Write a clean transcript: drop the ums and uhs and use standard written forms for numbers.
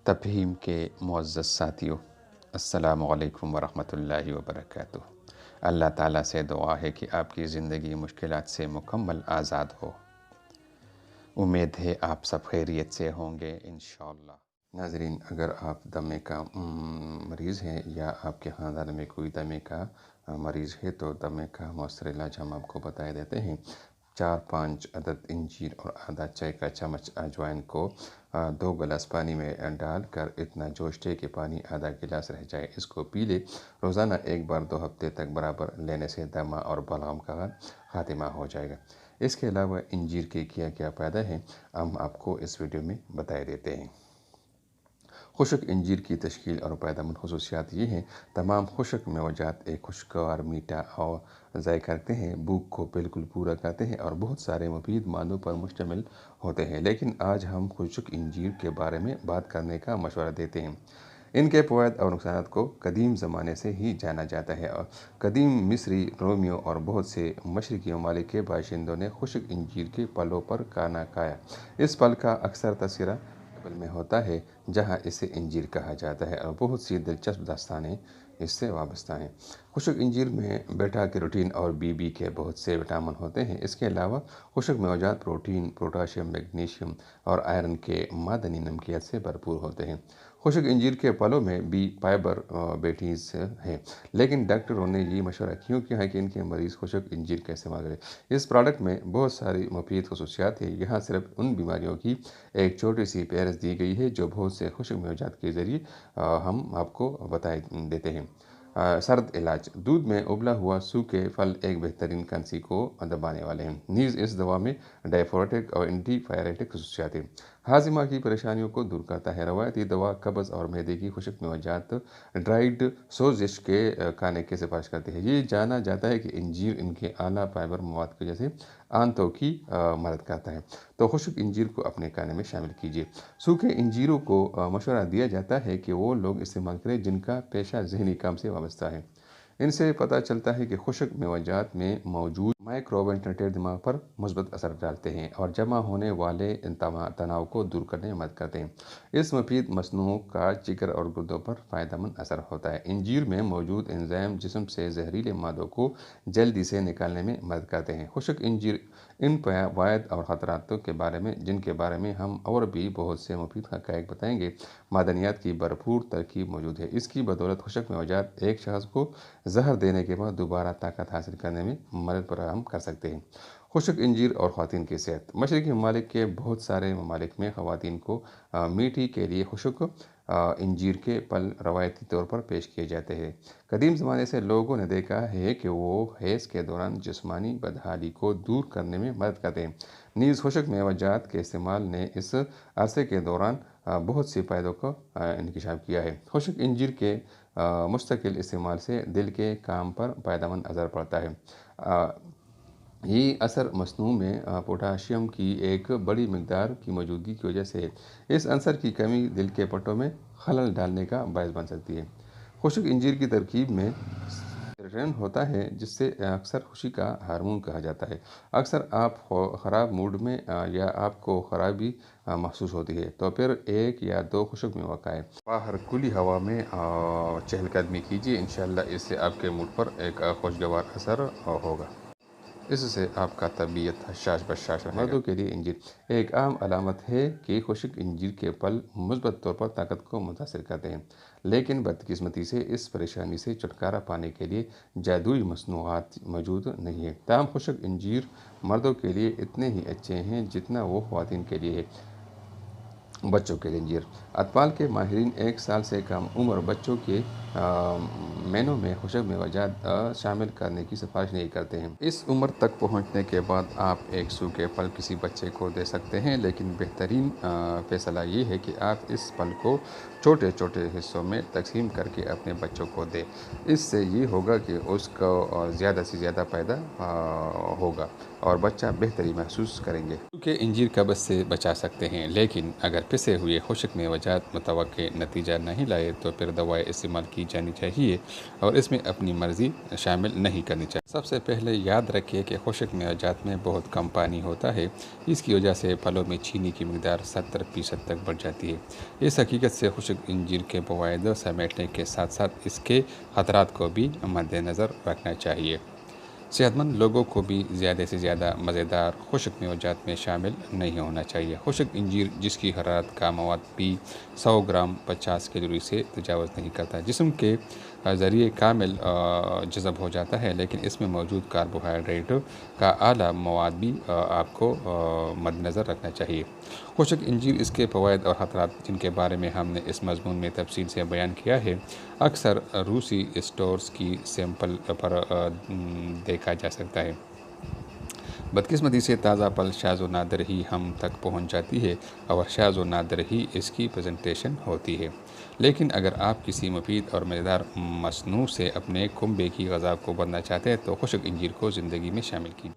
तफहीम के मुअज़्ज़ज़ साथियों, अस्सलामु अलैकुम वरहमतुल्लाहि वबरकातुह। अल्लाह ताला से दुआ है कि आपकी ज़िंदगी मुश्किलात से मुकम्मल आज़ाद हो। उम्मीद है आप सब खैरियत से होंगे इंशाअल्लाह। नाज़रीन, अगर आप दमे का मरीज़ हैं या आपके ख़ानदान में कोई दमे का मरीज़ है तो दमे का मौसर इलाज हम आपको बता देते हैं। 4-5 अदद इंजीर और आधा चाय का चम्मच अजवाइन को 2 गिलास पानी में डालकर इतना जोश दे कि पानी आधा गिलास रह जाए, इसको पी ले। रोज़ाना एक बार 2 हफ्ते तक बराबर लेने से दमा और बलगम का खात्मा हो जाएगा। इसके अलावा इंजीर के क्या फ़ायदा है हम आपको इस वीडियो में बता देते हैं। खुशक इंजीर की तश्कील और पैदामंद खसूसियात ये हैं। तमाम खुशक मेवजात एक खुशगवार मीठा और ज़ायका रखते हैं, भूख को बिल्कुल पूरा करते हैं और बहुत सारे मुफीद मादों पर मुश्तमिल होते हैं। लेकिन आज हम खुशक इंजीर के बारे में बात करने का मशवरा देते हैं। इनके फ़वाइद और नुकसान को कदीम ज़माने से ही जाना जाता है और कदीम मिस्री, रोमियो और बहुत से मशरक़ी ममालिक के बाशिंदों ने खुशक इंजीर के फलों पर खाना खाया। इस फल का अक्सर तस्करा में होता है जहाँ इसे इंजीर कहा जाता है और बहुत सी दिलचस्प दास्तानें इससे वाबस्ता हैं। खुशक इंजीर में बीटा कैरोटीन और बीबी के बहुत से विटामिन होते हैं। इसके अलावा खुशक मेवजात प्रोटीन, पोटाशियम, मैग्नीशियम और आयरन के मादनी नमकियत से भरपूर होते हैं। खुशक इंजीर के फलों में भी फाइबर बेटीज हैं, लेकिन डॉक्टरों ने ये मशवरा क्यों किया है कि इनके मरीज़ खुशक इंजीर का इस्तेमाल करें। इस प्रोडक्ट में बहुत सारी मुफीद खसूसियात हैं। यहाँ सिर्फ उन बीमारियों की एक छोटी सी फहरिस्त दी गई है जो बहुत से खुशक मेवजात के ज़रिए हम आपको बताए देते हैं। सर्द इलाज, दूध में उबला हुआ सूखे फल एक बेहतरीन खांसी को दबाने वाले हैं। नीज़ इस दवा में डायफोरेटिक और एंटीपायरेटिक खसूसियात हैं। हाजिमा की परेशानियों को दूर करता है। रवायती दवा कब्ज़ और मैदे की खुशक मेवजात ड्राइड सोजिश के खाने की सिफारिश करती है। ये जाना जाता है कि इंजीर इनके आला फाइबर मवाद की वजह से आंतों की मदद करता है, तो खुशक इंजीर को अपने खाने में शामिल कीजिए। सूखे इंजीरों को मशवरा दिया जाता है कि वो लोग इस्तेमाल करें जिनका पेशा ज़हनी काम से वाबस्ता है। इनसे पता चलता है कि खुशक मेवजात में मौजूद माइक्रोन्यूट्रिएंट दिमाग पर मुस्बत असर डालते हैं और जमा होने वाले तनाव को दूर करने में मदद करते हैं। इस मुफीद मसनूओं का जिगर और गुर्दों पर फ़ायदेमंद असर होता है। इंजीर में मौजूद एंजाइम जिस्म से जहरीले मादों को जल्दी से निकालने में मदद करते हैं। खुशक इंजीर इन फ़वाइद और ख़तरातों के बारे में जिनके बारे में हम और भी बहुत से मुफीद हक़ाइक़ बताएंगे। मादनियात की भरपूर तरकीब मौजूद है। इसकी बदौलत खुशक मेवजात एक शख्स को जहर देने के बाद दोबारा ताकत हासिल करने में मदद फराहम कर सकते हैं। खुशक इंजीर और ख़वातीन की सेहत, मशरक़ी ममालिक के बहुत सारे ममालिक में ख़वातीन को मीठी के लिए खुशक इंजीर के फल रवायती तौर पर पेश किए जाते हैं। कदीम ज़माने से लोगों ने देखा है कि वो हैज़ के दौरान जिस्मानी बदहाली को दूर करने में मदद करते हैं। नीज़ खुशक मेवजात के इस्तेमाल ने इस अरसे के दौरान बहुत से फ़ायदों का इंकशाफ किया है। खुशक इंजीर के मुस्तकिल इस्तेमाल से दिल के काम पर फ़ायदेमंद असर पड़ता है। ये असर मसनू में पोटाशियम की एक बड़ी मकदार की मौजूदगी की वजह से इस अंसर की कमी दिल के पट्टों में खलल डालने का बायस बन सकती है। खुशक इंजीर की तरकीब में सेरोटोनिन होता है जिससे अक्सर खुशी का हार्मोन कहा जाता है। अक्सर आप ख़राब मूड में या आपको ख़राबी महसूस होती है तो फिर 1 या 2 खुशक मेवा खाएं। बाहर खुली हवा में चहलकदमी कीजिए, इंशाअल्लाह इससे आपके मूड पर एक खुशगवार असर होगा। इससे आपका तबीयत हशाश बशाश रहेगा। मर्दों के लिए इंजीर एक आम अलामत है कि खुशक इंजीर के फल मुस्बत तौर पर ताकत को मुतासिर करते हैं, लेकिन बदकिस्मती से इस परेशानी से छुटकारा पाने के लिए जादुई मसनूआत मौजूद नहीं है। ताहम खुशक इंजीर मर्दों के लिए इतने ही अच्छे हैं जितना वो ख़वातीन के लिए है। बच्चों के लिए इंजीर, अतफाल के माहिरीन 1 साल से कम उम्र बच्चों के मेनू में खुशक मेवजात शामिल करने की सिफारिश नहीं करते हैं। इस उम्र तक पहुंचने के बाद आप एक सूखे फल किसी बच्चे को दे सकते हैं, लेकिन बेहतरीन फ़ैसला ये है कि आप इस फल को छोटे छोटे हिस्सों में तकसीम करके अपने बच्चों को दें। इससे ये होगा कि उसको ज़्यादा से ज़्यादा फ़ायदा होगा और बच्चा बेहतरी महसूस करेंगे। क्योंकि इंजीर कब्ज़ से बचा सकते हैं, लेकिन अगर पिसे हुए खुशक मेवजात मुतवक्के नतीजा नहीं लाए तो फिर दवाएं इस्तेमाल کی جانی چاہیے اور اس میں اپنی مرضی شامل نہیں کرنی چاہیے۔ سب سے پہلے یاد رکھیے کہ خشک میوجات میں بہت کم پانی ہوتا ہے، اس کی وجہ سے پھلوں میں چینی کی مقدار 70% تک بڑھ جاتی ہے۔ اس حقیقت سے خشک انجیر کے فوائد سمیٹنے کے ساتھ ساتھ اس کے خطرات کو بھی مد نظر رکھنا چاہیے۔ صحت مند لوگوں کو بھی زیادہ سے زیادہ مزیدار خشک میوجات میں شامل نہیں ہونا چاہیے۔ خشک انجیر جس کی حرارت کا مواد بھی 100 گرام 50 کیلوری سے تجاوز نہیں کرتا، جسم کے ذریعے کامل جذب ہو جاتا ہے، لیکن اس میں موجود کاربوہائیڈریٹ کا اعلیٰ مواد بھی آپ کو مد نظر رکھنا چاہیے۔ خشک انجیر اس کے فوائد اور خطرات جن کے بارے میں ہم نے اس مضمون میں تفصیل سے بیان کیا ہے، اکثر روسی اسٹورز کی سیمپل پر دیکھا جا سکتا ہے۔ بدقسمتی سے تازہ پھل شاذ و نادر ہی ہم تک پہنچ جاتی ہے اور شاذ و نادر ہی اس کی پریزنٹیشن ہوتی ہے، لیکن اگر آپ کسی مفید اور مزیدار مصنوع سے اپنے کنبے کی غذا کو بدلنا چاہتے ہیں تو خشک انجیر کو زندگی میں شامل کیجیے۔